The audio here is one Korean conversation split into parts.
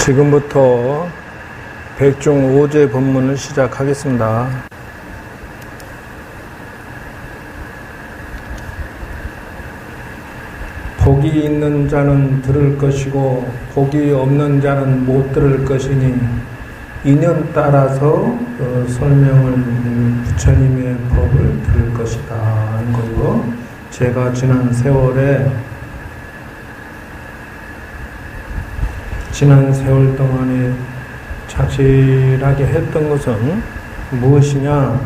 지금부터 백중 오제 법문을 시작하겠습니다. 복이 있는 자는 들을 것이고 복이 없는 자는 못 들을 것이니 인연 따라서 설명을 부처님의 법을 들을 것이다 하는 거고, 제가 지난 세월 동안에 착실하게 했던 것은 무엇이냐?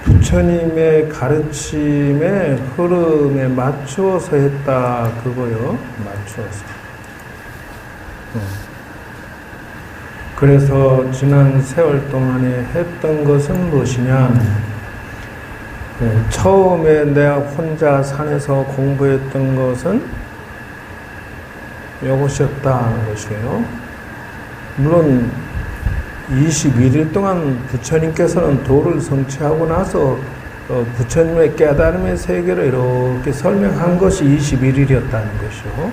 부처님의 가르침의 흐름에 맞추어서 했다, 그거요. 맞추어서. 그래서 지난 세월 동안에 했던 것은 무엇이냐? 처음에 내가 혼자 산에서 공부했던 것은 이것이었다는 것이에요. 물론 21일 동안 부처님께서는 도를 성취하고 나서 부처님의 깨달음의 세계를 이렇게 설명한 것이 21일이었다는 것이요.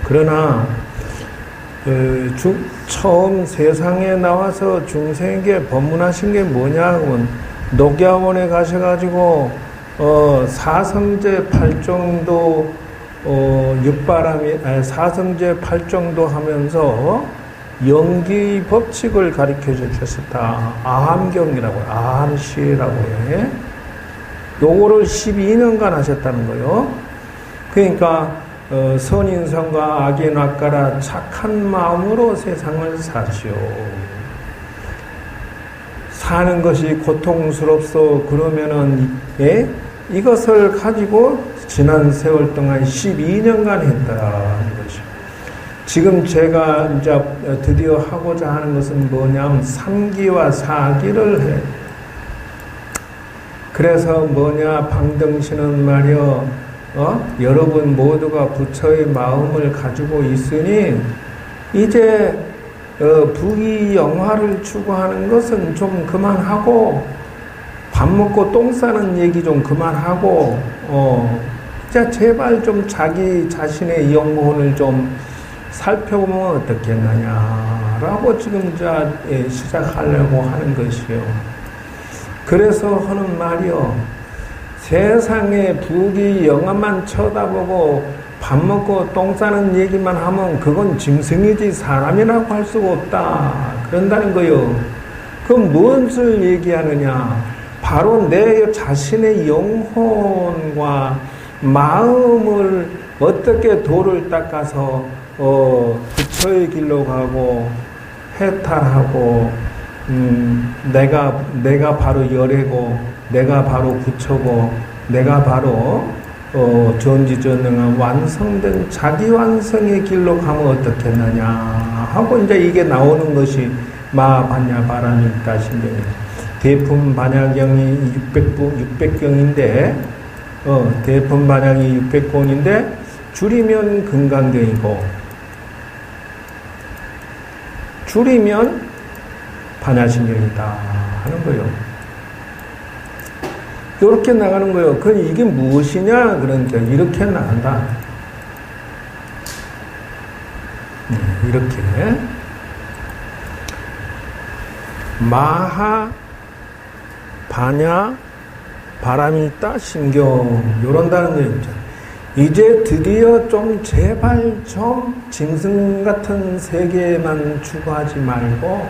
그러나 처음 세상에 나와서 중생에게 법문하신 게 뭐냐 하면, 녹야원에 가셔가지고 사성제 8정도 사성제 8정도 하면서 연기 법칙을 가르쳐 주셨다. 아함경이라고, 아함시라고 해. 요거를 12년간 하셨다는 거요. 그러니까 선인성과 악이 낚아라, 착한 마음으로 세상을 사시오. 사는 것이 고통스럽소. 그러면은 이것을 가지고 지난 세월 동안 12년간 했다는 것이죠. 지금 제가 이제 드디어 하고자 하는 것은 뭐냐면 3기와 4기를 해. 그래서 뭐냐, 방등신은 말이여, 여러분 모두가 부처의 마음을 가지고 있으니 이제 부귀영화를 추구하는 것은 좀 그만하고, 밥 먹고 똥 싸는 얘기 좀 그만하고, 이제 제발 좀 자기 자신의 영혼을 좀 살펴보면 어떻겠느냐라고 지금 이제 시작하려고 하는 것이요. 그래서 하는 말이요, 세상에 부귀영화만 쳐다보고 밥 먹고 똥 싸는 얘기만 하면 그건 짐승이지 사람이라고 할 수가 없다, 그런다는 거요. 그럼 무엇을 얘기하느냐? 바로 내 자신의 영혼과 마음을 어떻게 도를 닦아서 부처의 길로 가고 해탈하고, 내가 바로 열애고, 내가 바로 부처고, 내가 바로 전지전능한 완성된 자기 완성의 길로 가면 어떻겠느냐 하고, 이제 이게 나오는 것이 마반야바라밀다 신경이에요. 대품반야경이 600경인데, 대품반야경이 600권인데 줄이면 금강경이고 줄이면 반야신경이다 하는 거예요. 이렇게 나가는 거예요. 그럼 이게 무엇이냐? 그러니까 이렇게 나간다. 이렇게 마하 반야 바라밀다 신경, 요런다는 거예요. 이제 드디어 좀 제발 좀 짐승 같은 세계만 추구하지 말고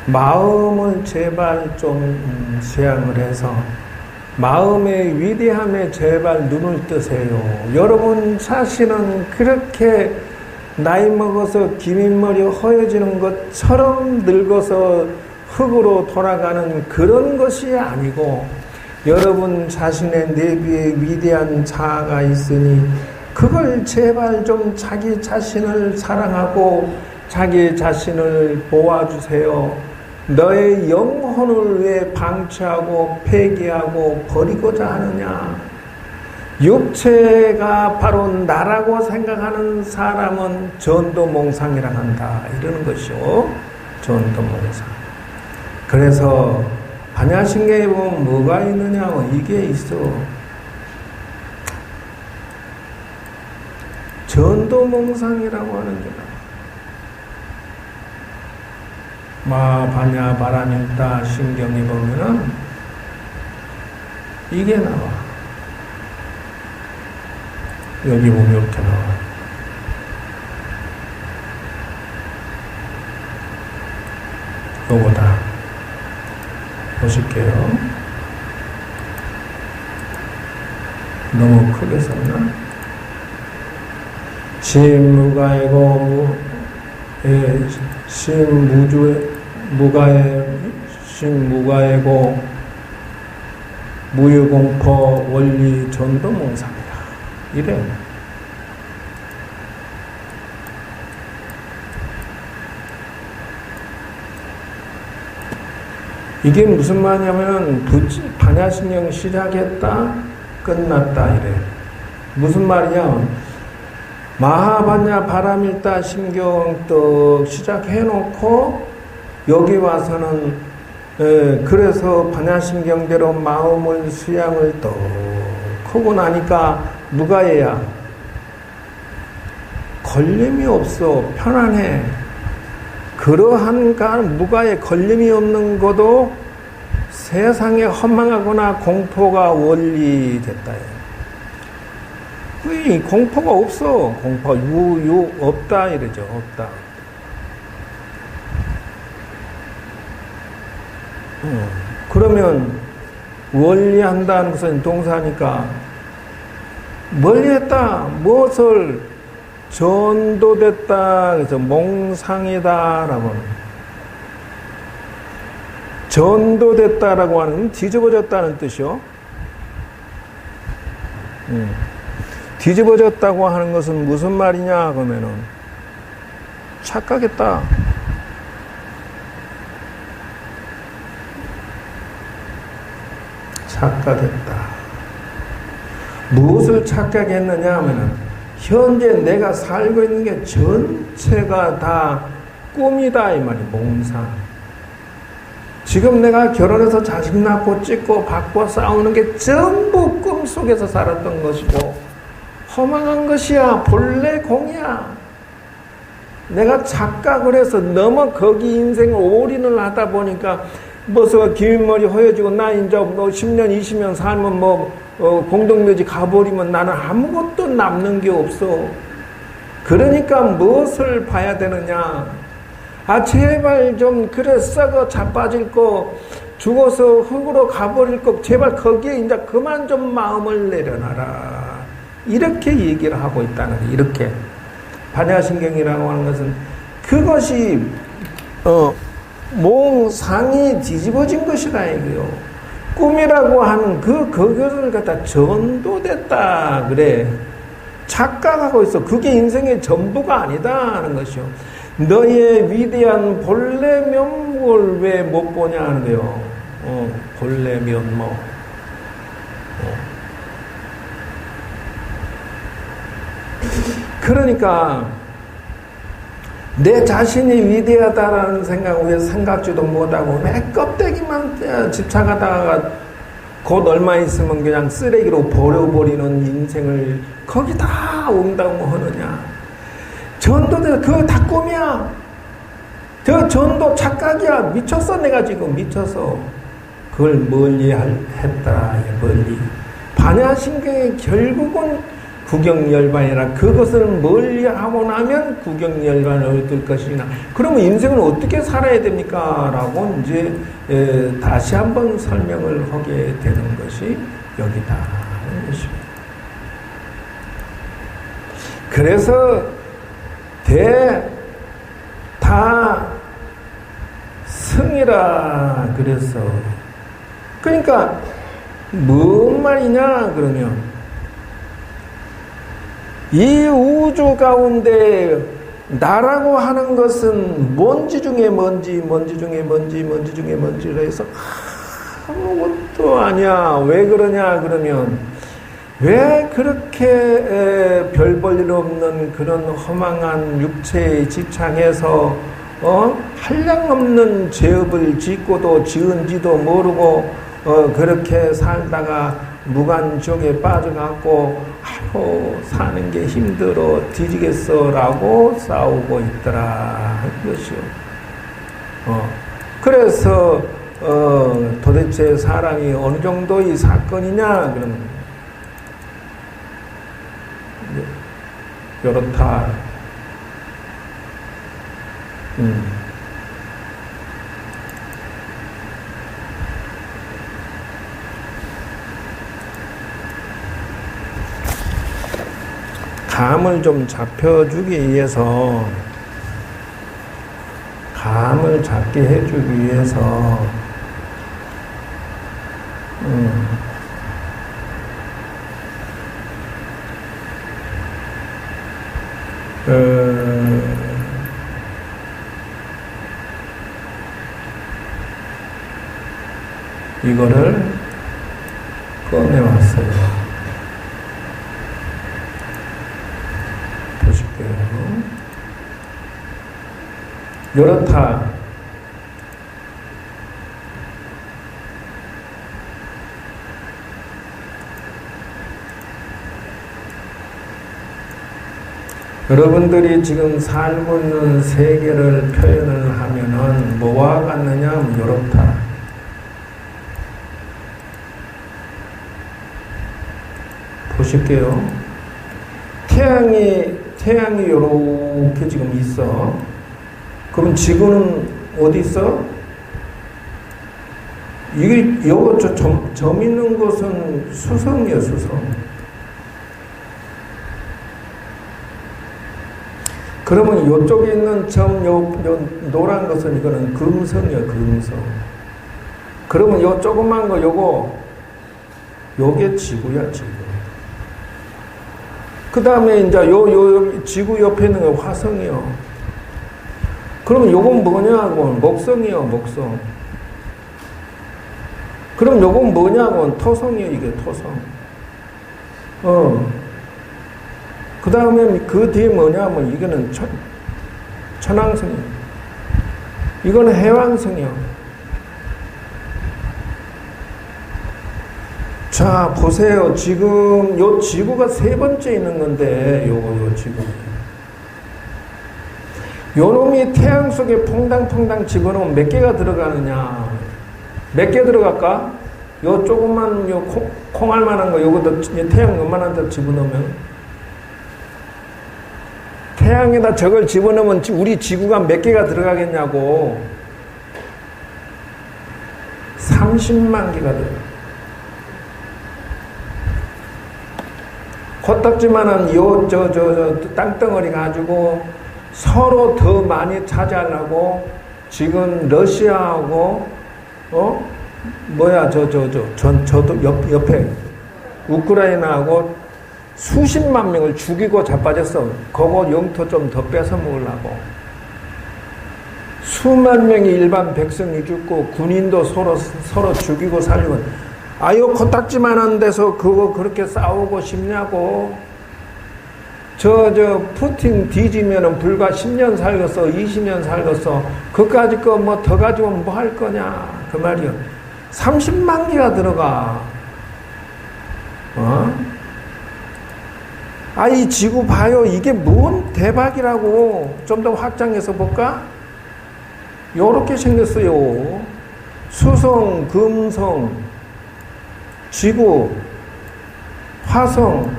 마음을 제발 좀 수양을 해서 마음의 위대함에 제발 눈을 뜨세요. 여러분 자신은 그렇게 나이 먹어서 기민머리 허여지는 것처럼 늙어서 흙으로 돌아가는 그런 것이 아니고, 여러분 자신의 내부에 위대한 자아가 있으니 그걸 제발 좀 자기 자신을 사랑하고 자기 자신을 보아주세요. 너의 영혼을 왜 방치하고 폐기하고 버리고자 하느냐? 육체가 바로 나라고 생각하는 사람은 전도몽상이라 한다, 이러는 것이요. 전도몽상. 그래서 반야신경에 보면 뭐가 있느냐? 이게 있어. 전도몽상이라고 하는 게 나와. 마하반야 바라밀다 신경에 보면은 이게 나와. 여기 보면 이렇게 나와. 요거다. 보실게요. 너무 크게 썼나? 신무가이고 신무가이고 무유공포 원리 전도몽상이다. 이래. 이게 무슨 말이냐면 반야신경 시작했다 끝났다 이래. 무슨 말이냐? 마하반야 바라밀다 신경 떡 시작해놓고 여기 와서는 그래서 반야신경대로 마음을 수양을 떡 하고 나니까 무가예야. 걸림이 없어. 편안해. 그러한 무가에 걸림이 없는 것도 세상에 허망하거나 공포가 원리됐다. 이 공포가 없어. 공포가 없다 이러죠. 없다. 그러면 원리한다는 것은 동사니까 멀리했다. 무엇을 전도됐다. 그래서 몽상이다라고 하는. 전도됐다라고 하는 뒤집어졌다는 뜻이요. 뒤집어졌다고 하는 것은 무슨 말이냐 그러면은 착각했다. 착각했다. 무엇을 착각했느냐 하면은 현재 내가 살고 있는 게 전체가 다 꿈이다 이 말이. 몽상. 지금 내가 결혼해서 자식 낳고 찍고 받고 싸우는 게 전부 꿈속에서 살았던 것이고 허망한 것이야. 본래 공이야. 내가 착각을 해서 너무 거기 인생을 올인을 하다 보니까 뭐서 긴 머리 허여지고 나 이제 뭐 10년 20년 살면 공동묘지 가버리면 나는 아무것도 남는 게 없어. 그러니까 무엇을 봐야 되느냐? 제발 좀 그래 썩어 자빠질 거 죽어서 흙으로 가버릴 거 제발 거기에 이제 그만 좀 마음을 내려놔라. 이렇게 얘기를 하고 있다는 게. 이렇게 반야신경이라고 하는 것은 그것이 몽상이 뒤집어진 것이다 이거요. 꿈이라고 하는 그것을 갖다 전도됐다 그래. 착각하고 있어. 그게 인생의 전부가 아니다 하는 것이요. 너의 위대한 본래 면목을 왜 못 보냐 하는 거요. 본래 면목. 그러니까 내 자신이 위대하다라는 생각을 생각지도 못하고 내 껍데기만 집착하다가 곧 얼마 있으면 그냥 쓰레기로 버려버리는 인생을 거기다 온다고 하느냐. 전도들 그거 다 꿈이야. 저 전도 착각이야. 미쳤어. 내가 지금 미쳐서 그걸 멀리 했다. 멀리. 반야신경이 결국은 구경열반이라 그것을 멀리하고 나면 구경열반을 얻을 것이나 그러면 인생을 어떻게 살아야 됩니까? 라고 이제 다시 한번 설명을 하게 되는 것이 여기다 하는 것입니다. 그래서 다 승이라 그래서 그러니까 뭔 말이냐 그러면 이 우주 가운데 나라고 하는 것은 먼지 중에 먼지 중에 먼지라 해서 아무것도 아니야. 왜 그러냐 그러면 왜 그렇게 별 볼 일 없는 그런 허망한 육체의 지창에서 한량없는 죄업을 짓고도 지은지도 모르고 그렇게 살다가 무간지옥에 빠져갖고 아이고 사는 게 힘들어 뒤지겠어라고 싸우고 있더라 한 것이요. 그래서 도대체 사람이 어느 정도의 사건이냐 그러면 요렇다. 감을 좀 잡혀주기 위해서, 감을 잡게 해주기 위해서, 이거를 꺼내왔어요. 보실게요. 요렇다. 여러분들이 지금 삶은 세계를 표현을 하면은 뭐와 같느냐? 요렇다. 보실게요. 태양이 요렇게 지금 있어. 그럼 지구는 어디 있어? 이게, 요거 점 있는 곳은 수성이에요, 수성. 그러면 요쪽에 있는 점, 요 노란 것은 이거는 금성이에요, 금성. 그러면 요 조그만 거, 요게 지구야, 지구. 그 다음에 이제 요 지구 옆에 있는 거 화성이요. 그러면 요건 뭐냐고, 목성이요, 목성. 그럼 요건 뭐냐고, 토성이요, 이게 토성. 그 다음에 그 뒤에 뭐냐면 이거는 천왕성이요. 이거는 해왕성이요. 자, 보세요. 지금 요 지구가 세 번째 있는 건데, 요 지구. 요 놈이 태양 속에 퐁당퐁당 집어넣으면 몇 개가 들어가느냐? 몇 개 들어갈까? 요 조그만 요 콩알 만한 거, 요것도 태양 요만한 데 집어넣으면, 태양에다 저걸 집어넣으면 우리 지구가 몇 개가 들어가겠냐고. 30만 개가 들어가. 코딱지만한 땅덩어리 가지고 서로 더 많이 차지하려고 지금 러시아하고, 저도 옆에 우크라이나하고 수십만 명을 죽이고 자빠졌어. 그거 영토 좀 더 뺏어 먹으려고. 수만 명의 일반 백성이 죽고 군인도 서로 죽이고 살리고. 아유, 코딱지만한 데서 그거 그렇게 싸우고 싶냐고. 푸틴 뒤지면은 불과 10년 살겠어, 20년 살겠어. 그까짓 거 뭐 더 가지면 뭐 할 거냐. 그 말이요. 30만 개가 들어가. 이 지구 봐요. 이게 뭔 대박이라고. 좀 더 확장해서 볼까? 요렇게 생겼어요. 수성, 금성, 지구, 화성,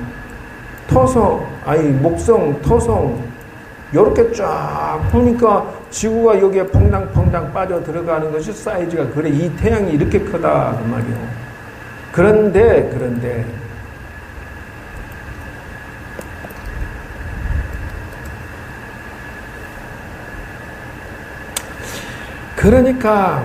토성, 목성, 토성, 요렇게 쫙 보니까 지구가 여기에 퐁당퐁당 빠져 들어가는 것이 사이즈가 그래. 이 태양이 이렇게 크다. 그 말이요. 그런데, 그러니까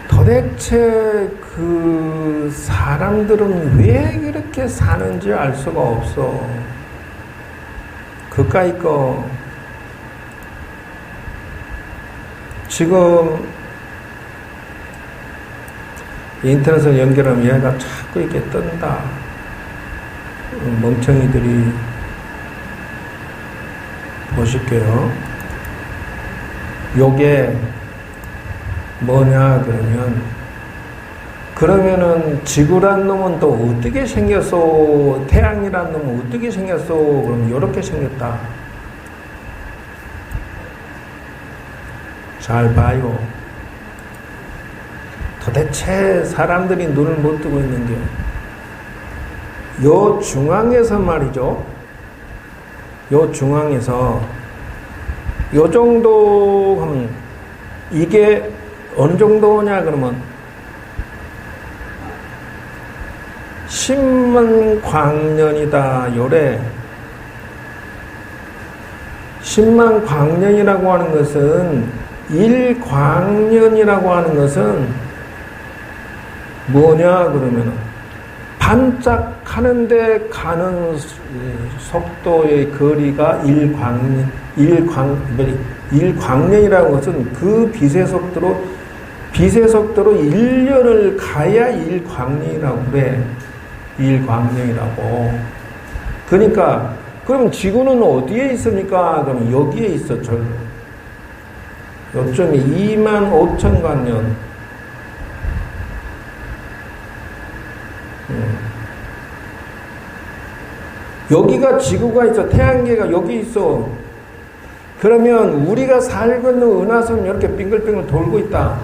도대체 그 사람들은 왜 이렇게 사는지 알 수가 없어. 그까이 거 지금 인터넷을 연결하면 얘가 자꾸 이렇게 뜬다. 멍청이들이. 보실게요. 요게 뭐냐 그러면 그러면은 지구란 놈은 또 어떻게 생겼어? 태양이란 놈은 어떻게 생겼어? 그럼 이렇게 생겼다. 잘 봐요. 도대체 사람들이 눈을 못 뜨고 있는 게 요 중앙에서 말이죠. 요 중앙에서 요 정도 하면 이게 어느 정도냐 그러면 10만 광년이다 요래. 10만 광년이라고 하는 것은 1광년이라고 하는 것은 뭐냐 그러면은 반짝하는데 가는 속도의 거리가 1광년이라는 것은 그 빛의 속도로 1년을 가야 1광년이라고 그래. 1광년이라고. 그러니까 그럼 지구는 어디에 있습니까? 그럼 여기에 있어. 요점이 25,000광년. 여기가 지구가 있어. 태양계가 여기 있어. 그러면 우리가 살고 있는 은하수는 이렇게 빙글빙글 돌고 있다.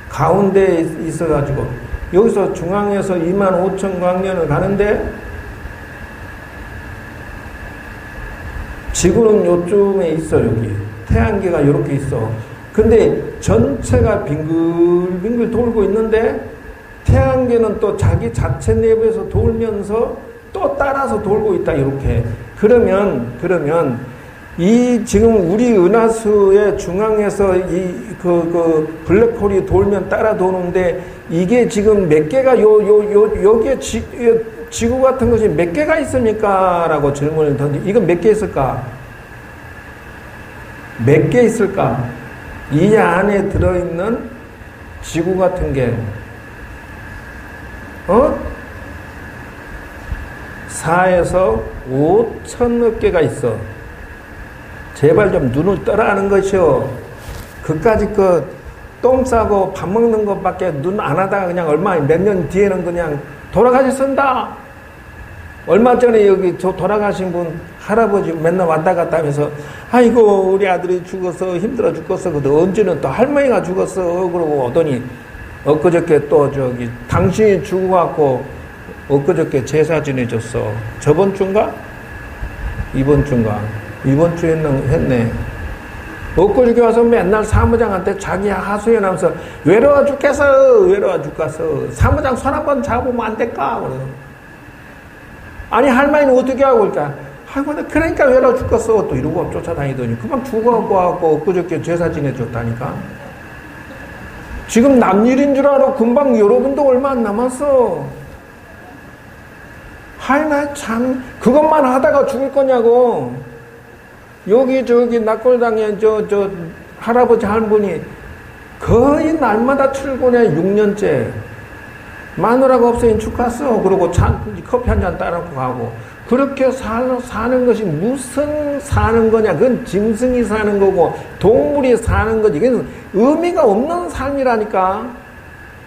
가운데에 있어가지고 여기서 중앙에서 25,000광년을 가는데 지구는 요쯤에 있어. 여기 태양계가 이렇게 있어. 근데 전체가 빙글빙글 돌고 있는데 태양계는 또 자기 자체 내부에서 돌면서 또 따라서 돌고 있다. 이렇게. 그러면 이 지금 우리 은하수의 중앙에서 그 블랙홀이 돌면 따라 도는데 이게 지금 몇 개가 여기에 지구 같은 것이 몇 개가 있습니까? 라고 질문을 이건 몇 개 있을까? 몇 개 있을까? 이 안에 들어있는 지구 같은 게 4에서 5천억 개가 있어. 제발 좀 눈을 떠라 하는 것이요. 그까짓 똥 싸고 밥 먹는 것밖에 눈 안 하다가 그냥 몇 년 뒤에는 그냥 돌아가셨습니다. 얼마 전에 여기 돌아가신 분 할아버지 맨날 왔다 갔다 하면서 아이고 우리 아들이 죽어서 힘들어 죽겠어. 언제는 또 할머니가 죽었어. 그러고 오더니 엊그저께 또 당신이 죽어갖고 엊그저께 제사 지내줬어. 저번 주인가? 이번 주인가? 이번 주에 했네. 엊그저께 와서 맨날 사무장한테 자기 하소연하면서 외로워 죽겠어. 사무장 손 한번 잡으면 안 될까? 아니 할머니는 어떻게 하고 그러니까 아이고 그러니까 외로워 죽겠어. 또 이러고 쫓아다니더니 그만 죽어갖고 엊그저께 제사 지내줬다니까. 지금 남일인 줄 알아. 금방 여러분도 얼마 안 남았어. 나 참 그것만 하다가 죽을 거냐고. 여기 낙골당에 저 할아버지 할머니 거의 날마다 출근해. 6년째 마누라가 없으니 죽겠어. 그러고 커피 한 잔 따라놓고 가고. 그렇게 사는 것이 무슨 사는 거냐. 그건 짐승이 사는 거고 동물이 사는 거지. 그건 의미가 없는 삶이라니까.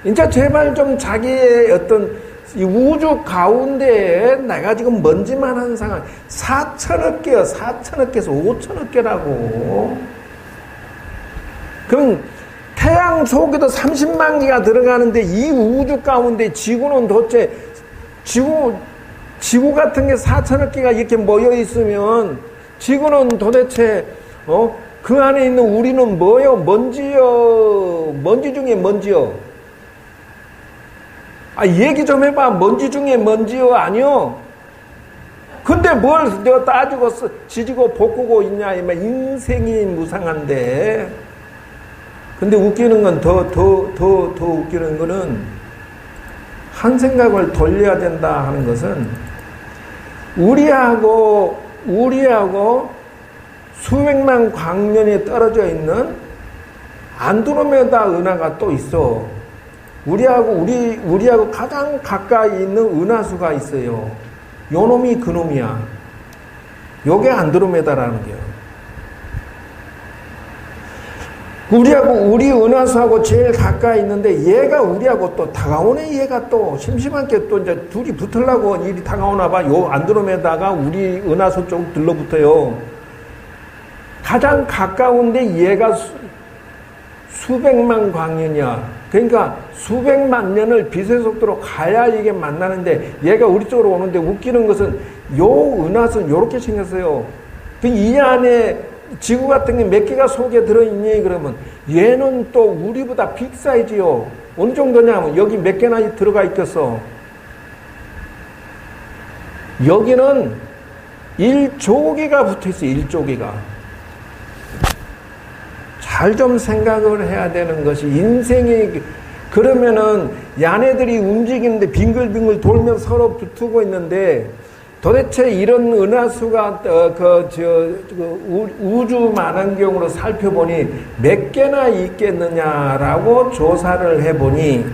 이제 제발 좀 자기의 어떤 이 우주 가운데에 내가 지금 먼지만 한 상황 4천억 개요. 4천억 개에서 5천억 개라고. 그럼 태양 속에도 30만 개가 들어가는데 이 우주 가운데 지구는 도대체 지구 같은 게 4천억 개가 이렇게 모여 있으면 지구는 도대체 그 안에 있는 우리는 뭐요? 먼지요. 먼지 중에 먼지요. 얘기 좀 해봐. 먼지 중에 먼지요? 아니요. 근데 뭘 내가 따지고 지지고 볶고 있냐? 인생이 무상한데. 근데 웃기는 건 더 웃기는 거는 한 생각을 돌려야 된다 하는 것은 우리하고 수백만 광년이 떨어져 있는 안드로메다 은하가 또 있어. 우리하고 가장 가까이 있는 은하수가 있어요. 요 놈이 그 놈이야. 요게 안드로메다라는 게요. 우리 은하수하고 제일 가까이 있는데 얘가 우리하고 또 다가오네. 얘가 또 심심하게 또 이제 둘이 붙으려고 일이 다가오나 봐. 요 안드로메다가 우리 은하수 쪽 들러붙어요. 가장 가까운데 얘가 수백만 광년이야. 그러니까 수백만 년을 빛의 속도로 가야 이게 만나는데 얘가 우리 쪽으로 오는데 웃기는 것은 요 은하수는 요렇게 생겼어요. 이 안에 지구 같은 게 몇 개가 속에 들어있니? 그러면 얘는 또 우리보다 빅 사이즈요. 어느 정도냐면 여기 몇 개나 들어가 있겠어. 여기는 1조 개가 붙어있어요. 1조 개가. 잘 좀 생각을 해야 되는 것이 인생이 그러면은 야네들이 움직이는데 빙글빙글 돌면서 서로 붙고 있는데 도대체 이런 은하수가 우주 만환경으로 살펴보니 몇 개나 있겠느냐라고 조사를 해보니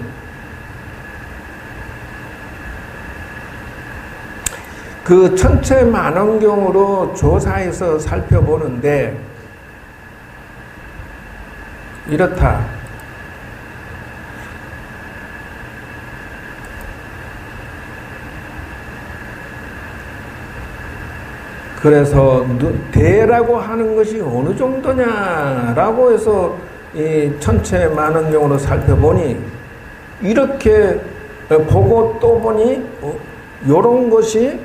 그 천체 만환경으로 조사해서 살펴보는데 이렇다. 그래서 대라고 하는 것이 어느 정도냐라고 해서 이 천체 만환경으로 살펴보니 이렇게 보고 또 보니 요런 것이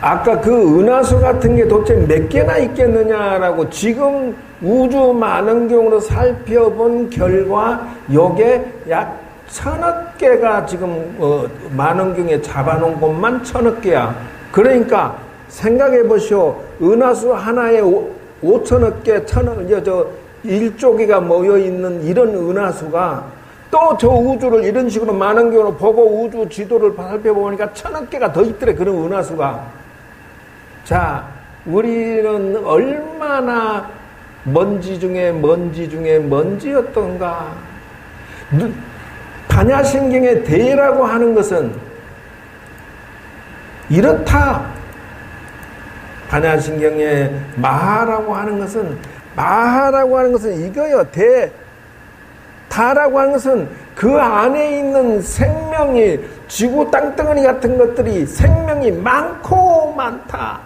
아까 그 은하수 같은 게 도대체 몇 개나 있겠느냐라고 지금 우주 만환경으로 살펴본 결과 요게 약 1000억 개가 지금 만환경에 잡아놓은 것만 1000억 개야. 그러니까 생각해 보시오. 은하수 하나에 5천억 개, 1조 개가 모여 있는 이런 은하수가 또 저 우주를 이런 식으로 만환경으로 보고 우주 지도를 살펴보니까 1000억 개가 더 있더래. 그런 은하수가. 자, 우리는 얼마나 먼지 중에 먼지였던가. 반야신경의 대라고 하는 것은 이렇다. 반야신경의 마하라고 하는 것은 이거요. 다라고 하는 것은 그 안에 있는 생명이 지구 땅덩어리 같은 것들이 생명이 많고 많다.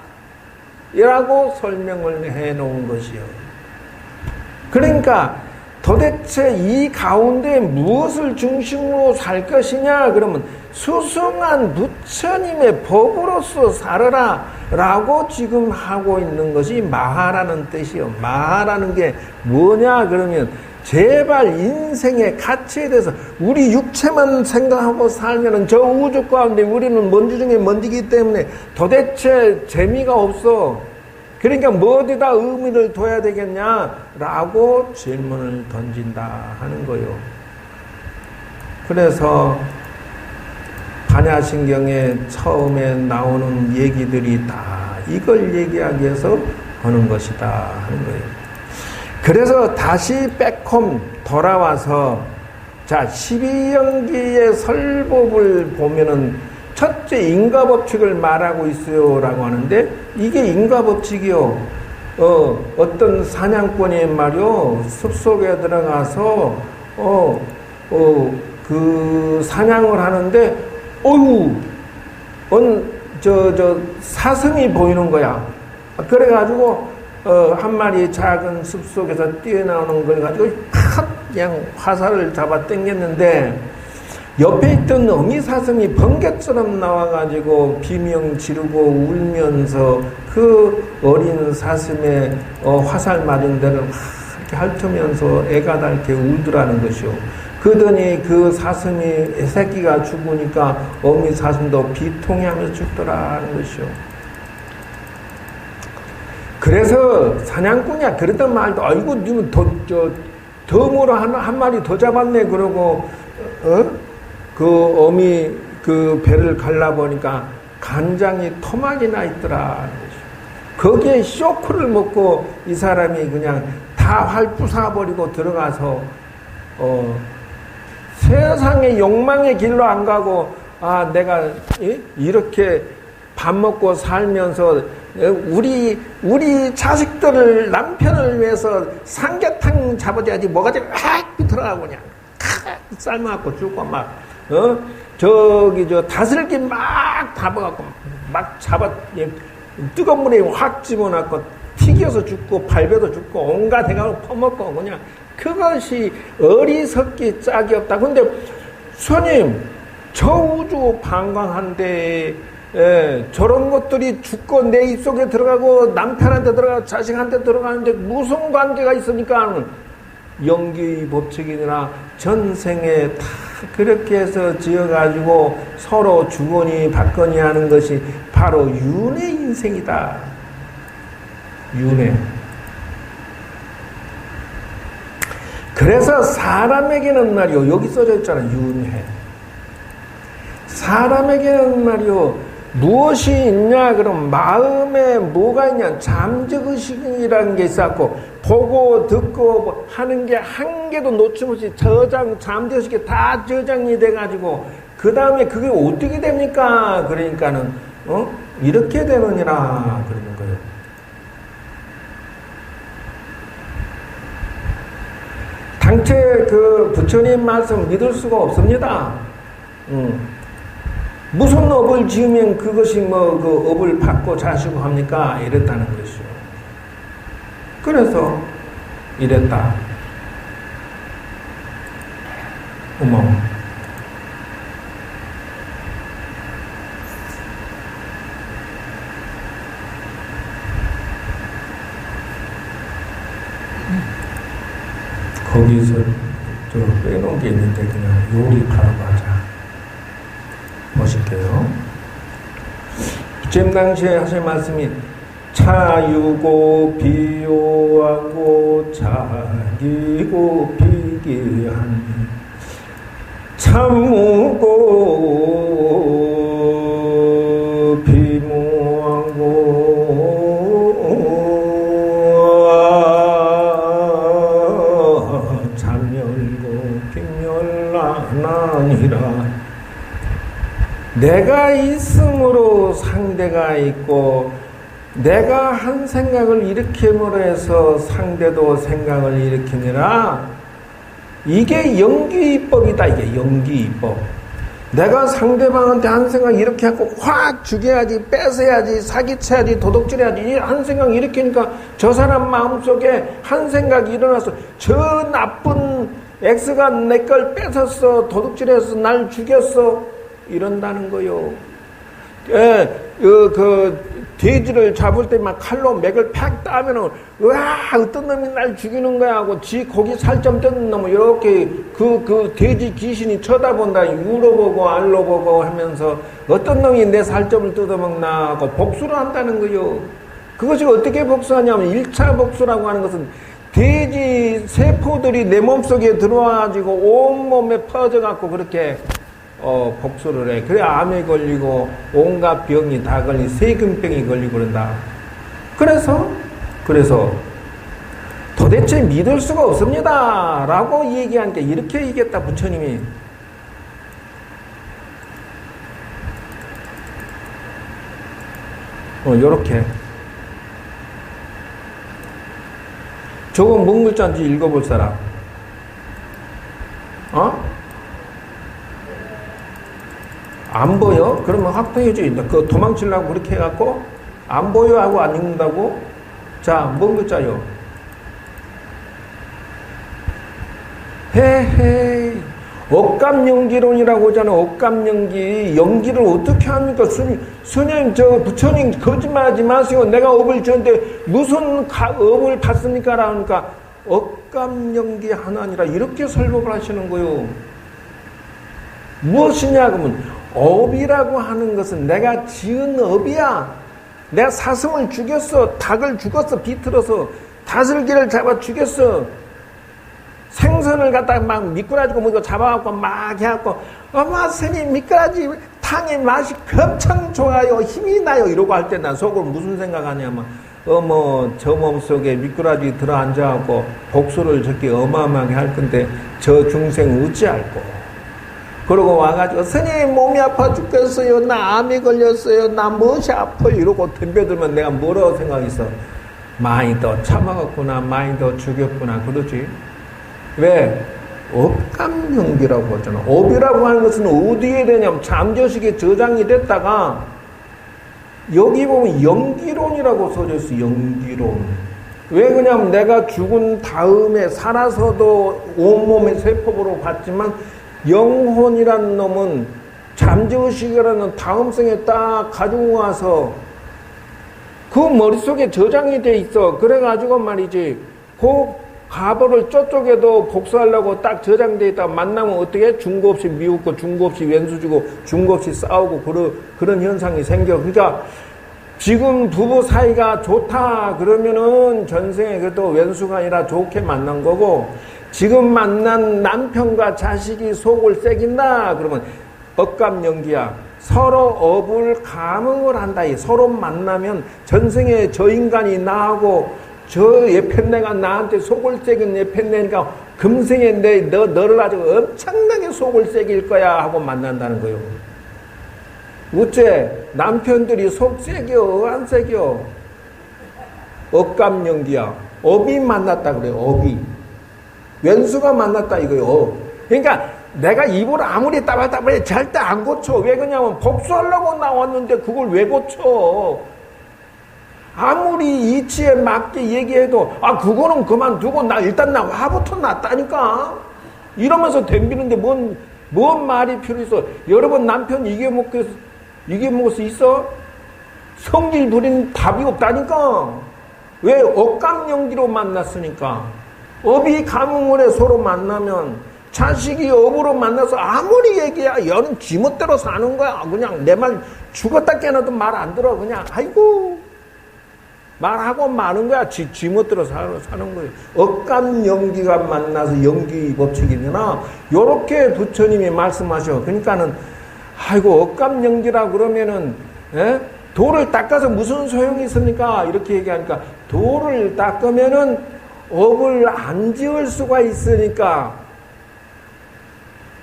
이라고 설명을 해 놓은 것이요. 그러니까 도대체 이 가운데 무엇을 중심으로 살 것이냐? 그러면 수승한 부처님의 법으로서 살아라 라고 지금 하고 있는 것이 마하라는 뜻이요. 마하라는 게 뭐냐? 그러면 제발 인생의 가치에 대해서 우리 육체만 생각하고 살면은 저 우주 가운데 우리는 먼지 중에 먼지이기 때문에 도대체 재미가 없어. 그러니까 뭐 어디다 의미를 둬야 되겠냐라고 질문을 던진다 하는 거예요. 그래서 반야신경에 처음에 나오는 얘기들이 다 이걸 얘기하기 위해서 하는 것이다 하는 거예요. 그래서 다시 백홈 돌아와서 자 12연기의 설법을 보면은 첫째 인과법칙을 말하고 있어요라고 하는데 이게 인과법칙이요. 어떤 사냥꾼이 말이요 숲속에 들어가서 그 사냥을 하는데 사슴이 보이는 거야. 그래가지고 한 마리 작은 숲속에서 뛰어나오는 걸 가지고 그냥 화살을 잡아 당겼는데 옆에 있던 어미사슴이 번개처럼 나와가지고 비명 지르고 울면서 그 어린 사슴의 화살 맞은 데를 막 이렇게 핥으면서 애가 닳게 울더라는 것이요. 그러더니 그 사슴이 새끼가 죽으니까 어미사슴도 비통해하면서 죽더라는 것이요. 그래서 사냥꾼이야 그랬던 말도 아이고 니는 덤으로 한 마리 더 잡았네 그러고 그 어미 그 배를 갈라보니까 간장이 토막이 나 있더라. 거기에 쇼크를 먹고 이 사람이 그냥 다 활 부숴버리고 들어가서 세상의 욕망의 길로 안 가고 내가 이렇게 밥 먹고 살면서 우리 자식들을 남편을 위해서 삼계탕 잡아줘야지 뭐가지 확 비틀어가고 그냥 삶아갖고 주고 막 저 다슬기 막 잡아갖고 막 잡아 뜨거운 물에 확 집어넣고 튀겨서 죽고 발배도 죽고 온갖 해가지고 퍼먹고 그냥 그것이 어리석기 짝이 없다. 근데 스님 저 우주 방광한데 저런 것들이 죽고 내 입속에 들어가고 남편한테 들어가고 자식한테 들어가는데 무슨 관계가 있습니까? 연기 법칙이나 전생에 다 그렇게 해서 지어가지고 서로 주거니 받거니 하는 것이 바로 윤회 인생이다. 윤회. 그래서 사람에게는 말이요, 여기 써져 있잖아, 윤회. 사람에게는 말이요, 무엇이 있냐, 그럼 마음에 뭐가 있냐, 잠적의식이라는 게 있었고, 보고, 듣고 하는 게 한 개도 놓침없이 잠적의식이 다 저장이 돼가지고, 그 다음에 그게 어떻게 됩니까? 그러니까는, 이렇게 되느니라, 그러는 거예요. 당최 그 부처님 말씀 믿을 수가 없습니다. 무슨 업을 지으면 그것이 뭐 그 업을 받고 자시고 합니까? 이랬다는 것이죠. 그래서 이랬다. 어머. 거기서 저 빼놓은 게 있는데 그냥 요리하라고 하자. 멋있게요. 부처님 당시에 하신 말씀이 차유고 비요하고 자기고 비기한 참무고 비무하고 잠열고 빈멸나니라. 내가 있음으로 상대가 있고 내가 한 생각을 일으킴으로 해서 상대도 생각을 일으키니라. 이게 연기입법이다. 이게 연기입법. 내가 상대방한테 한 생각 이렇게 하고 확 죽여야지, 뺏어야지, 사기쳐야지, 도둑질해야지, 이 한 생각 일으키니까 저 사람 마음속에 한 생각이 일어나서 저 나쁜 X가 내 걸 뺏었어, 도둑질해서 날 죽였어, 이런다는 거요. 돼지를 잡을 때 막 칼로 맥을 팍 따면은, 와, 어떤 놈이 날 죽이는 거야 하고, 지 고기 살점 뜯는 놈을 이렇게 그 돼지 귀신이 쳐다본다. 유로 보고 알로 보고 하면서, 어떤 놈이 내 살점을 뜯어먹나 하고 복수를 한다는 거요. 그것이 어떻게 복수하냐면, 1차 복수라고 하는 것은, 돼지 세포들이 내 몸속에 들어와가지고 온몸에 퍼져갖고 그렇게 복수를 해. 그래 암에 걸리고 온갖 병이 다 걸리고 세균병이 걸리고 그런다. 그래서 도대체 믿을 수가 없습니다 라고 얘기한 게 이렇게 얘기했다. 부처님이 요렇게 저거 뭔 글자인지 읽어볼 사람? 안 보여? 그러면 확보해야지. 그 도망치려고 그렇게 해갖고 안 보여 하고 안 읽는다고? 자, 뭔 글자요? 헤헤이. 억감연기론이라고 하잖아. 억감연기. 연기를 어떻게 합니까? 스님, 부처님 거짓말하지 마세요. 내가 업을 지었는데 무슨 업을 받습니까? 라니까 억감연기 하나니라. 이렇게 설법을 하시는 거요. 무엇이냐? 그러면 업이라고 하는 것은 내가 지은 업이야. 내가 사슴을 죽였어. 닭을 죽었어. 비틀어서 다슬기를 잡아 죽였어. 생선을 갖다가 막 미꾸라지고 뭐 잡아갖고 막 해갖고 어머 스님 미꾸라지 탕의 맛이 엄청 좋아요. 힘이 나요. 이러고 할 때 난 속으로 무슨 생각하냐면 어머 저 몸속에 미꾸라지 들어앉아갖고 복수를 저렇게 어마어마하게 할 건데 저 중생 어찌할꼬. 그러고 와가지고 스님 몸이 아파 죽겠어요. 나 암이 걸렸어요. 나 무엇이 아파요. 이러고 덤벼들면 내가 뭐라고 생각했어? 많이 더 참아갔구나. 많이 더 죽였구나. 그러지. 왜? 업감연기라고 하잖아. 업이라고 하는 것은 어디에 되냐면 잠재의식에 저장이 됐다가 여기 보면 연기론이라고 써져 있어. 연기론. 왜 그러냐면 내가 죽은 다음에 살아서도 온몸의 세포로 봤지만 영혼이라는 놈은 잠재의식이라는 다음 생에 딱 가지고 와서 그 머릿속에 저장이 돼 있어. 그래가지고 말이지 그 과거를 저쪽에도 복수하려고 딱 저장돼 있다가 만나면 어떻게 중고 없이 미웃고 중고 없이 왼수 주고 중고 없이 싸우고 그런 현상이 생겨. 그러니까 지금 부부 사이가 좋다 그러면은 전생에 그래도 왼수가 아니라 좋게 만난 거고, 지금 만난 남편과 자식이 속을 새긴다 그러면 업감연기야. 서로 업을 감흥을 한다. 서로 만나면 전생에 저 인간이 나하고 저 예편내가 나한테 속을 새긴 예편내니까 금생에 너를 아주 엄청나게 속을 새길 거야 하고 만난다는 거예요. 어째 남편들이 속 새겨 안 새겨? 업감연기야. 업이 만났다 그래요. 업이. 왼수가 만났다 이거요. 그러니까 내가 입을 아무리 따발따발해 절대 안 고쳐. 왜 그러냐면 복수하려고 나왔는데 그걸 왜 고쳐? 아무리 이치에 맞게 얘기해도 그거는 그만두고 일단 나 화부터 났다니까. 이러면서 덤비는데 뭔 말이 필요 있어? 여러분 남편 이겨먹을 수 있어? 성질 부린 답이 없다니까. 왜? 업감연기로 만났으니까. 업이 감흥을 해. 서로 만나면 자식이 업으로 만나서 아무리 얘기야 얘는 지멋대로 사는 거야. 그냥 내 말 죽었다 깨어나도 말 안 들어. 그냥 아이고 말하고 마는 거야. 지멋대로 사는 거예요. 업감연기가 만나서 연기 법칙이구나. 요렇게 부처님이 말씀하셔. 그러니까는 아이고 업감연기라 그러면은 돌을 닦아서 무슨 소용이 있습니까? 이렇게 얘기하니까 돌을 닦으면은 업을 안 지을 수가 있으니까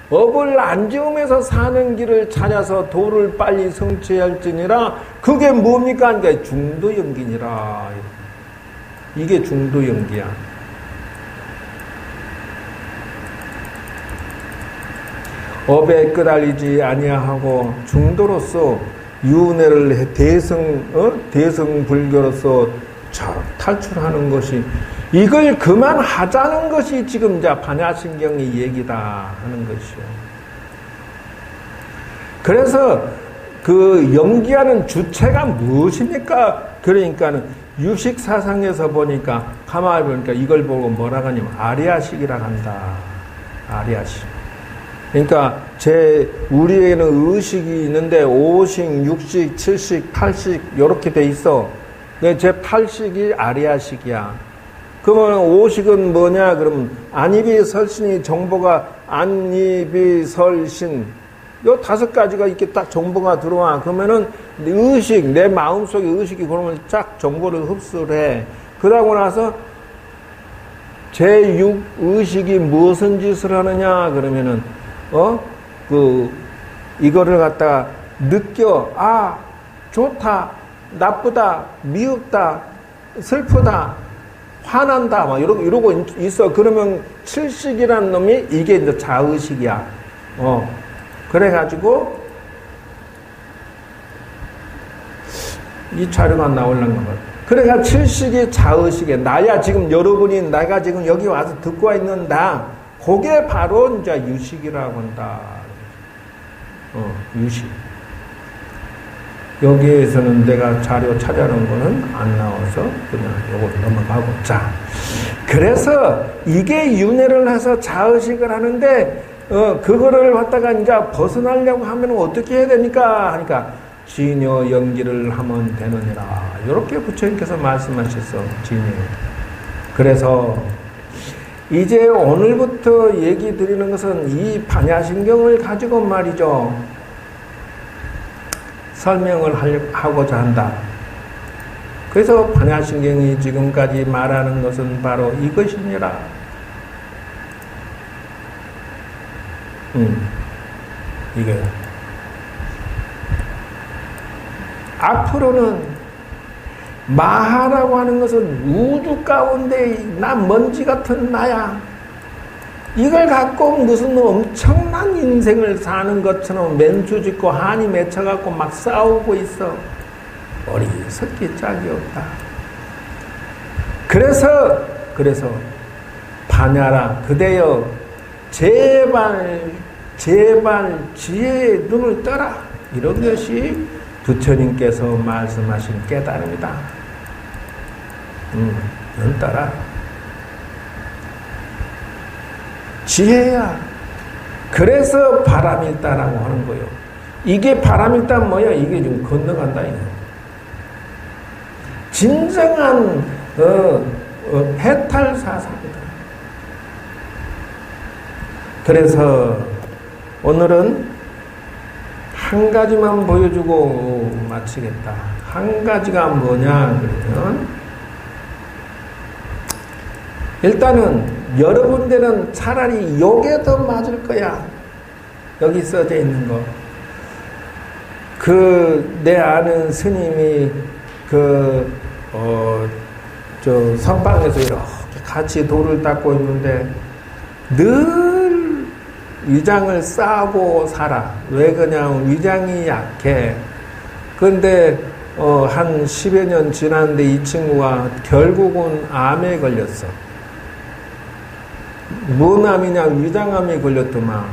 업을 안 지으면서 사는 길을 찾아서 도를 빨리 성취할지니라. 그게 뭡니까? 그러니까 중도연기니라. 이게 중도연기야. 업에 끄달리지 아니하고 중도로서 유은혜를 대승불교로서 탈출하는 것이, 이걸 그만하자는 것이 지금 이제 반야신경의 얘기다 하는 것이요. 그래서 그 연기하는 주체가 무엇입니까? 그러니까는 유식사상에서 보니까 가만히 보니까 이걸 보고 뭐라고 하냐면 아리아식이라고 한다. 아리아식. 그러니까 우리에게는 의식이 있는데 5식, 6식, 7식, 8식 이렇게 돼 있어. 제 8식이 아리아식이야. 그러면 5식은 뭐냐? 그러면 안입이 설신이 정보가 안입이 설신 요 5가지가 이렇게 딱 정보가 들어와. 그러면은 의식, 내 마음속에 의식이 그러면 쫙 정보를 흡수를 해. 그러고 나서 제6의식이 무슨 짓을 하느냐? 그러면은 이거를 갖다가 느껴. 좋다, 나쁘다, 미흡다, 슬프다, 화난다, 막 이러고 있어. 그러면 7식이라는 놈이 이게 이제 자의식이야. 그래가지고, 이 자료가 나오려는 거야. 그래가 7식이 자의식이야. 나야 지금 내가 지금 여기 와서 듣고 있는 나. 그게 바로 이제 유식이라고 한다. 유식. 여기에서는 내가 자료 찾아놓은 거는 안 나와서 그냥 요거 넘어가고. 자, 그래서 이게 윤회를 해서 자의식을 하는데, 그거를 갖다가 이제 벗어나려고 하면 어떻게 해야 되니까 하니까 진여 연기를 하면 되느니라. 이렇게 부처님께서 말씀하셨어. 진여. 그래서 이제 오늘부터 얘기 드리는 것은 이 반야신경을 가지고 말이죠. 설명을 하고자 한다. 그래서 반야신경이 지금까지 말하는 것은 바로 이것이니라. 이게 앞으로는 마하라고 하는 것은 우주 가운데 난 먼지 같은 나야. 이걸 갖고 무슨 엄청난 인생을 사는 것처럼 맨수 짓고 한이 맺혀갖고 막 싸우고 있어. 어리석기 짝이 없다. 그래서 반야라 그대여 제발 지혜의 눈을 떠라. 이런 것이 부처님께서 말씀하신 깨달음이다. 눈 떠라. 지혜야. 그래서 바람일다라고 하는 거예요. 이게 바람일다 뭐야? 이게 좀 건너간다 이거. 진정한 해탈 사상이다. 그래서 오늘은 한 가지만 보여주고 마치겠다. 한 가지가 뭐냐 그러면 일단은 여러분들은 차라리 요게 더 맞을 거야. 여기 써져 있는 거. 내 아는 스님이 선방에서 이렇게 같이 돌을 닦고 있는데 늘 위장을 싸고 살아. 왜 그냥 위장이 약해. 근데 한 10여 년 지났는데 이 친구가 결국은 암에 걸렸어. 뭔 암이냐? 위장암이 걸렸더만.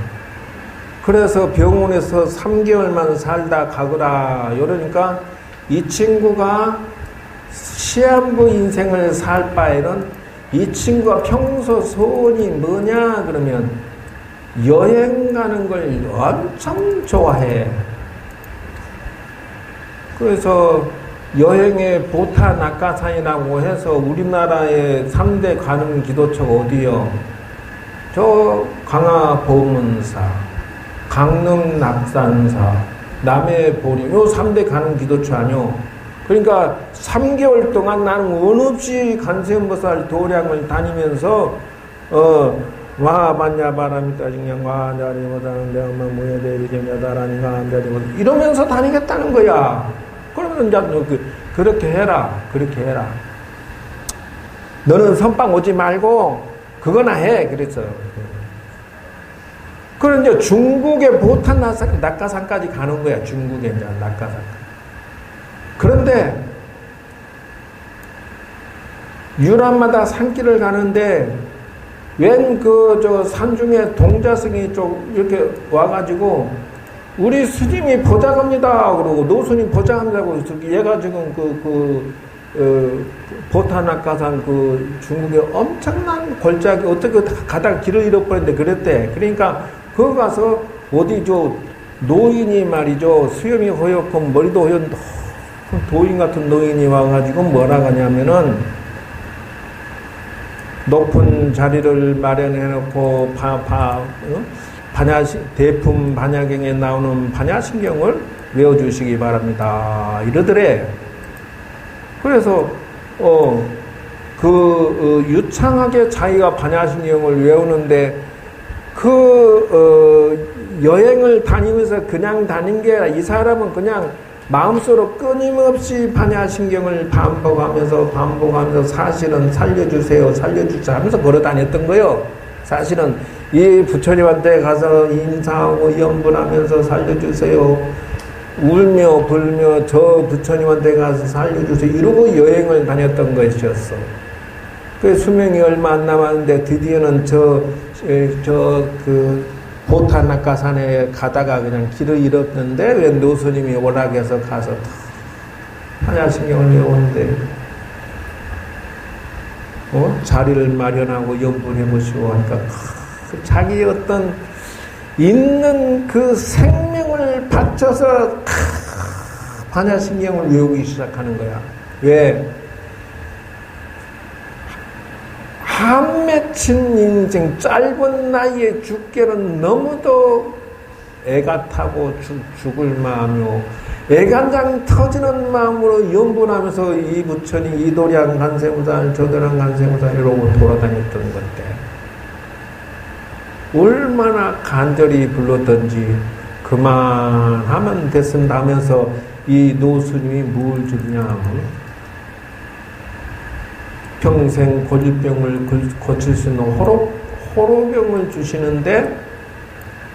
그래서 병원에서 3개월만 살다 가거라. 이러니까 이 친구가 시한부 인생을 살 바에는 이 친구가 평소 소원이 뭐냐 그러면 여행 가는 걸 엄청 좋아해. 그래서 여행의 보타 낙가산이라고 해서 우리나라의 3대 가는 기도처가 어디요? 저 강화보문사, 강릉 낙산사, 남해 보림, 요 3대 가는 기도처 아니요? 그러니까 3개월 동안 나는 원없이 관세음보살 도량을 다니면서 와반야 바람이 따징양 와자리 못하는 대엄마 무예대리 gem야다라니가 안되리 이러면서 다니겠다는 거야. 그러면 이제 그렇게 해라. 너는 선방 오지 말고 그거나 해. 그랬어. 그럼 이제 중국의 보탄 낙가산까지 가는 거야. 중국의 이제 낙가산. 그런데 유람마다 산길을 가는데 웬 산 중에 동자승이 좀 이렇게 와가지고 우리 스님이 보자갑니다. 그러고 노스님 보자갑니다고 얘가 지금 보타낙가산 중국의 엄청난 골짜기 어떻게 가다가 길을 잃어버렸는데 그랬대. 그러니까 거기 가서 어디 노인이 말이죠. 수염이 허옇고 머리도 허연 도인 같은 노인이 와가지고 뭐라 하냐면은 높은 자리를 마련해놓고 대품 반야경에 나오는 반야신경을 외워주시기 바랍니다. 이러더래. 그래서 유창하게 자기가 반야신경을 외우는데 여행을 다니면서 그냥 다닌 게 아니라 이 사람은 그냥 마음속으로 끊임없이 반야신경을 반복하면서 사실은 살려주세요 하면서 걸어다녔던 거예요. 사실은 이 부처님한테 가서 인사하고 염불하면서 살려주세요. 울며 불며 저 부처님한테 가서 살려주세요. 이러고 여행을 다녔던 것이었어. 그 수명이 얼마 안 남았는데 드디어는 보타낙가산에 가다가 그냥 길을 잃었는데 왜 노스님이 오락해서 가서 반야신경을 외우는데 자리를 마련하고 염불해 보시고 하니까 자기 어떤 있는 그 생명을 바쳐서 반야신경을 외우기 시작하는 거야. 왜? 한 맺힌 인생 짧은 나이에 죽기는 너무도 애가 타고 죽을 마음이요. 애간장 터지는 마음으로 염분하면서 이 부처님 이도량 간세무살 저도량 간세무살 이러고 돌아다녔던 건데 얼마나 간절히 불렀던지 그 그만하면 됐습니다 하면서 이 노스님이 뭘 주냐. 평생 고질병을 고칠 수 있는 호로병을 주시는데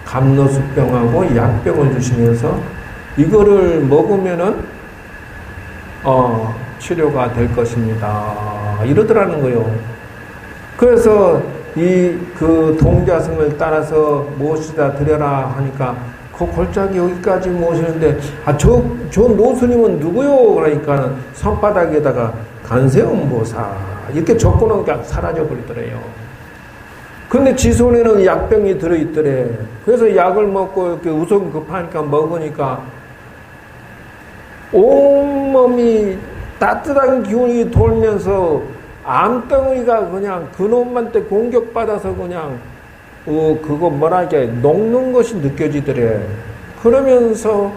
감로수병하고 약병을 주시면서 이거를 먹으면은 치료가 될 것입니다. 이러더라는 거요. 그래서 그 동자승을 따라서 모시다 드려라 하니까 그 골짜기 여기까지 모시는데 저 노스님은 누구요? 그러니까 손바닥에다가 간세음보살 이렇게 적고는 사라져 버리더래요. 근데 지 손에는 약병이 들어있더래. 그래서 약을 먹고 이렇게 우선 급하니까 먹으니까 온몸이 따뜻한 기운이 돌면서 암덩이가 그냥 그놈한테 공격받아서 그냥 그거 뭐랄까 녹는 것이 느껴지더래. 그러면서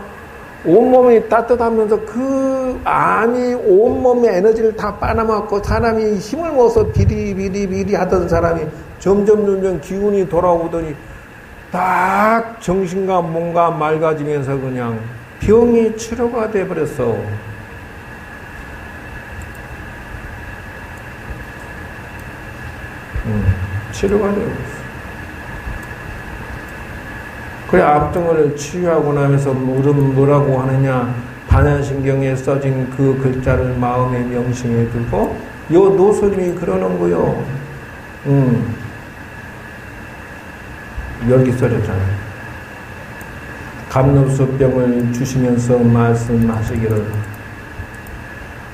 온몸이 따뜻하면서 그 암이 온몸의 에너지를 다 빨아먹고 사람이 힘을 모아서 비리비리 하던 사람이 점점 기운이 돌아오더니 딱 정신과 몸과 맑아지면서 그냥 병이 치료가 돼버렸어. 치료가 돼버렸어. 그래 암증을 치유하고 나면서 뭐라고 하느냐, 반야신경에 써진 그 글자를 마음에 명심해 두고 요 노스님이 그러는 거요. 여기 써졌잖아요. 감로수병을 주시면서 말씀하시기를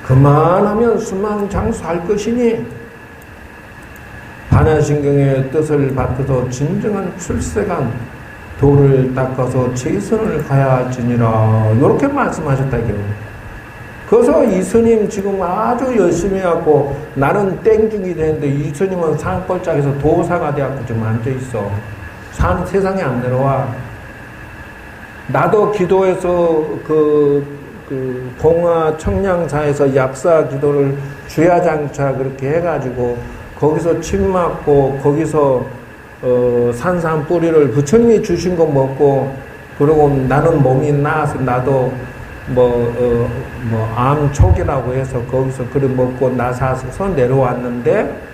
그만하면 수망장수할 것이니 반야신경의 뜻을 받고서 진정한 출세간 도를 닦아서 최선을 가야하지니라 이렇게 말씀하셨다고요. 그래서 이 스님 지금 아주 열심히 해갖고 나는 땡중이 되는데 이 스님은 산골짜기에서 도사가 돼갖고 지금 앉아있어. 세상에 안 내려와. 나도 기도해서 그 봉화 청량사에서 약사 기도를 주야장차 그렇게 해가지고 거기서 침 맞고 거기서 산삼 뿌리를 부처님이 주신 거 먹고 그러고 나는 몸이 나아서 나도 암촉이라고 해서 거기서 그걸 먹고 나사서 내려왔는데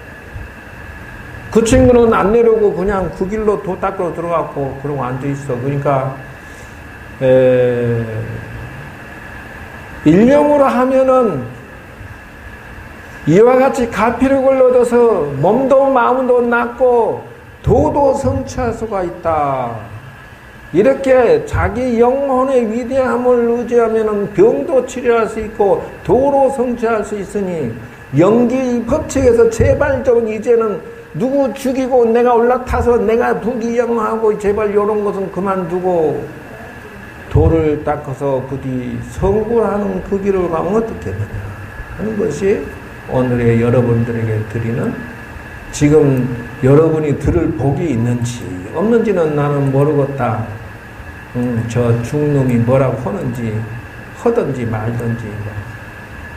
그 친구는 안 내려오고 그냥 그 길로 도 닦으러 들어갔고 그러고 앉아있어. 그러니까 일념으로 하면은 이와 같이 가피력을 얻어서 몸도 마음도 낫고 도도 성취할 수가 있다. 이렇게 자기 영혼의 위대함을 의지하면 병도 치료할 수 있고 도로 성취할 수 있으니 연기 법칙에서 제발 좀 이제는 누구 죽이고 내가 올라타서 내가 부귀영화하고 제발 이런 것은 그만두고 도를 닦아서 부디 성불하는 그 길을 가면 어떻겠느냐 하는 것이 오늘의 여러분들에게 드리는, 지금 여러분이 들을 복이 있는지 없는지는 나는 모르겠다. 저 중놈이 뭐라고 하는지 하든지 말든지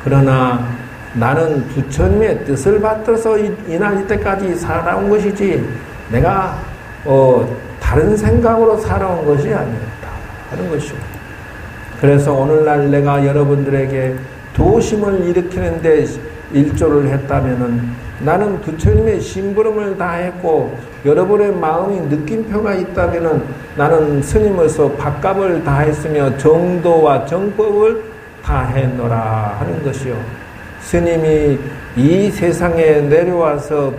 그러나 나는 부처님의 뜻을 받들어서 이날 이때까지 살아온 것이지 내가 다른 생각으로 살아온 것이 아니었다 하는 것이오. 그래서 오늘날 내가 여러분들에게 도심을 일으키는데 일조를 했다면은 나는 부처님의 심부름을 다 했고 여러분의 마음이 느낌표가 있다면은 나는 스님으로서 밥값을 다 했으며 정도와 정법을 다 했노라 하는 것이요. 스님이 이 세상에 내려와서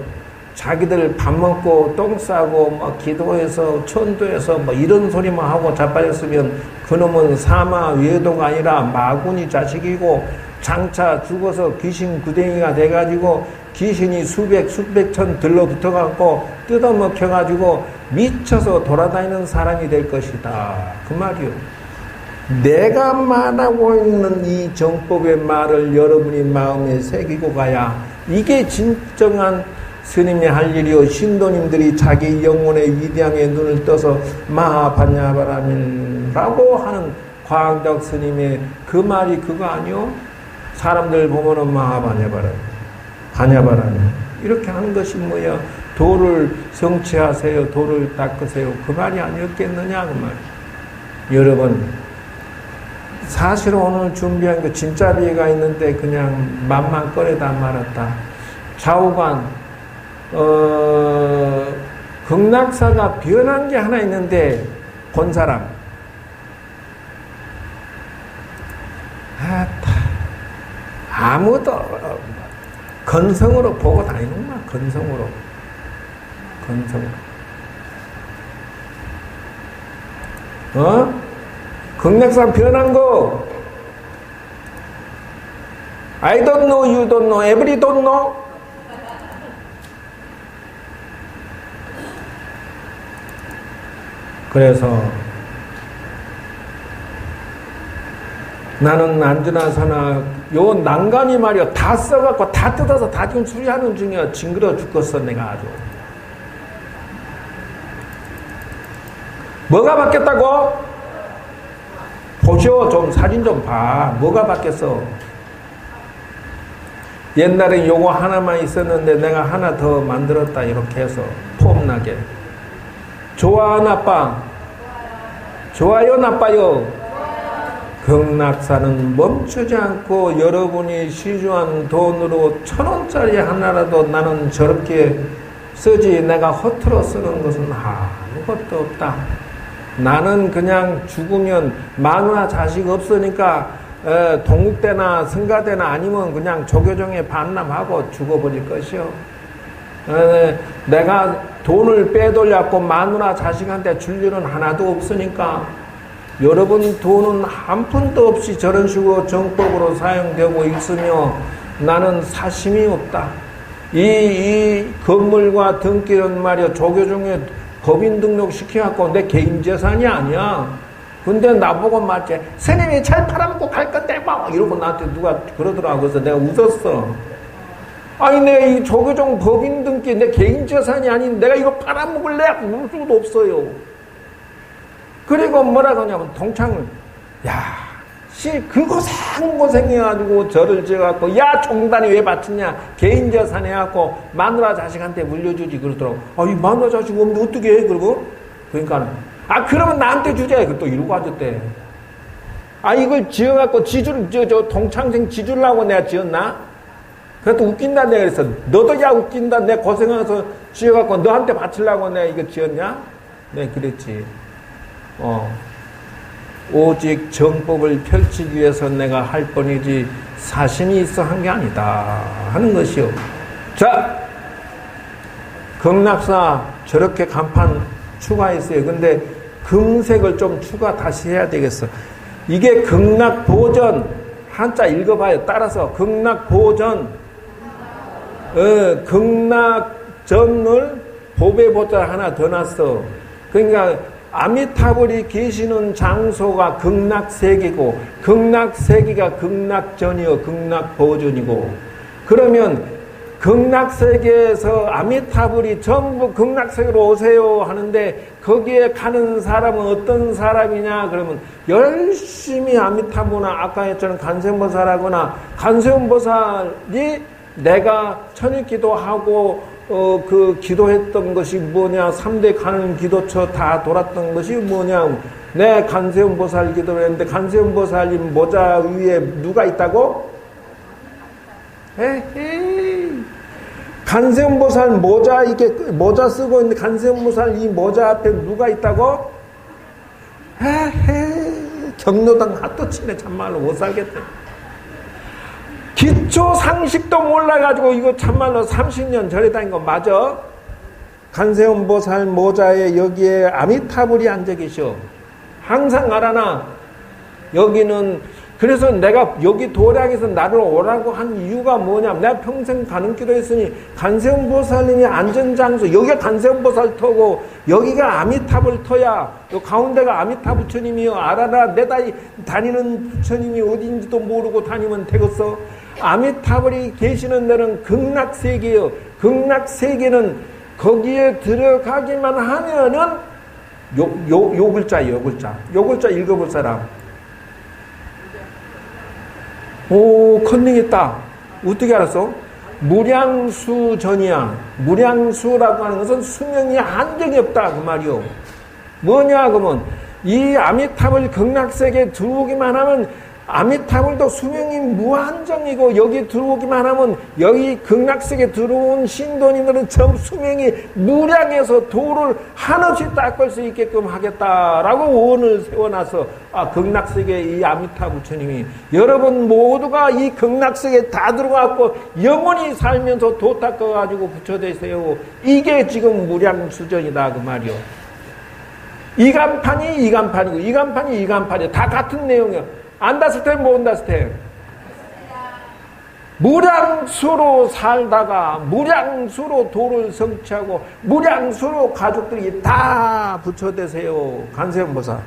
자기들 밥 먹고 똥 싸고 기도해서 천도해서 이런 소리만 하고 자빠졌으면 그놈은 사마 외도가 아니라 마구니 자식이고 장차 죽어서 귀신 구덩이가 돼가지고 귀신이 수백 천 들러붙어갖고 뜯어먹혀가지고 미쳐서 돌아다니는 사람이 될 것이다. 그 말이요. 내가 말하고 있는 이 정법의 말을 여러분이 마음에 새기고 가야 이게 진정한 스님이 할 일이요. 신도님들이 자기 영혼의 위대함에 눈을 떠서 마하반야바라민라고 하는 광덕 스님의 그 말이 그거 아니요? 사람들 보면은 마하반야바라민, 반야바라민 이렇게 하는 것이 뭐야? 도를 성취하세요. 도를 닦으세요. 그 말이 아니었겠느냐 그 말. 여러분, 사실 오늘 준비한 거 진짜 비가 있는데 그냥 맘만 꺼내다 말았다. 좌우간, 극락사가 변한 게 하나 있는데 본 사람. 아무도 건성으로 보고 다니는구나. 건성으로. 극락사 변한 거. I don't know, you don't know, every don't know. 그래서 나는 안전하사나 요 난간이 말이야 다 써갖고 다 뜯어서 다 지금 수리하는 중이야. 징그러 죽겠어 내가 아주. 뭐가 바뀌었다고? 보시오. 좀 사진 좀 봐. 뭐가 바뀌었어? 옛날에 요거 하나만 있었는데 내가 하나 더 만들었다. 이렇게 해서 폼나게. 좋아 나빠? 좋아요 나빠요? 극락사는 멈추지 않고 여러분이 시주한 돈으로 1,000원짜리 하나라도 나는 저렇게 쓰지 내가 허투루 쓰는 것은 아무것도 없다. 나는 그냥 죽으면 마누라 자식 없으니까 동국대나 성가대나 아니면 그냥 조교정에 반람하고 죽어버릴 것이요. 내가 돈을 빼돌렸고 마누라 자식한테 줄 일은 하나도 없으니까 여러분 돈은 한 푼도 없이 저런 식으로 정법으로 사용되고 있으며 나는 사심이 없다. 이 건물과 등기는 말이야 조교정에 법인 등록 시켜갖고 내 개인 재산이 아니야. 근데 나보고 말지 스님이 잘 팔아먹고 갈 건데 막 이러고 나한테 누가 그러더라고. 그래서 내가 웃었어. 아니 내 이 조교정 법인 등기 내 개인 재산이 아닌 내가 이거 팔아먹을래? 물 수도 없어요. 그리고 뭐라 그러냐면 동창을 그 고생해가지고 저를 지어갖고 야 종단이 왜 바쳤냐 개인 재산 해갖고 마누라 자식한테 물려주지 그러더라고. 이 마누라 자식 없는데 어떻게 해? 그러니까 그러면 나한테 주자. 또 이러고 앉았대. 이걸 지어갖고 저 동창생 지주려고 내가 지었나? 그래도 웃긴다 내가 그랬어. 너도 웃긴다. 내가 고생해서 지어갖고 너한테 바치려고 내가 이거 지었냐? 네 그랬지. 오직 정법을 펼치기 위해서 내가 할 뿐이지 사심이 있어 한 게 아니다 하는 것이요. 자, 극락사 저렇게 간판 추가했어요. 근데 금색을 좀 추가 다시 해야 되겠어. 이게 극락보전 한자 읽어봐요. 따라서 극락보전 극락전을 보배보자 하나 더 놨어. 그러니까 아미타불이 계시는 장소가 극락세계고 극락세계가 극락전이요 극락보전이고 그러면 극락세계에서 아미타불이 전부 극락세계로 오세요 하는데 거기에 가는 사람은 어떤 사람이냐 그러면 열심히 아미타불이나 아까 했잖아요 간세음보살하거나 간세음보살이 내가 천일기도하고 그 기도했던 것이 뭐냐 3대 가는 기도처 다 돌았던 것이 뭐냐 내 간세음보살 기도를 했는데 간세음보살이 모자 위에 누가 있다고? 에헤이 간세음보살 모자 이게 모자 쓰고 있는데 간세음보살 이 모자 앞에 누가 있다고? 에헤이 경로당 핫도 치네 참말로 못 살겠대. 기초 상식도 몰라가지고 이거 참말로 30년 전에 다닌 거 맞아? 간세음보살 모자에 여기에 아미타불이 앉아 계셔. 항상 알아나. 여기는 그래서 내가 여기 도량에서 나를 오라고 한 이유가 뭐냐면 내가 평생 가는 기도했으니 간세음보살님이 앉은 장소 여기가 간세음보살 터고 여기가 아미타불 터야. 요 가운데가 아미타 부처님이요. 알아라. 내가 다니는 부처님이 어딘지도 모르고 다니면 되겠어. 아미타불이 계시는 데는 극락세계요. 극락세계는 거기에 들어가기만 하면은 요 글자예요. 요 글자 읽어볼 사람. 오, 컨닝했다. 어떻게 알았어? 무량수전이야. 무량수라고 하는 것은 수명이 한정이 없다 그 말이요. 뭐냐 그러면 이 아미탑을 극락세계에 들어오기만 하면 아미타불도 수명이 무한정이고 여기 들어오기만 하면 여기 극락세계에 들어온 신도님들은 전부 수명이 무량해서 도를 한없이 닦을 수 있게끔 하겠다라고 원을 세워놔서 극락세계에 이 아미타 부처님이 여러분 모두가 이 극락세계에 다 들어가고 영원히 살면서 도 닦아가지고 부처되세요. 이게 지금 무량수전이다 그 말이요. 이간판이 이간판이고 이간판이 이간판이야. 다 같은 내용이야. 안다스템 못 안다스템. 무량수로 살다가 무량수로 도를 성취하고 무량수로 가족들이 다 부처되세요. 관세음보살.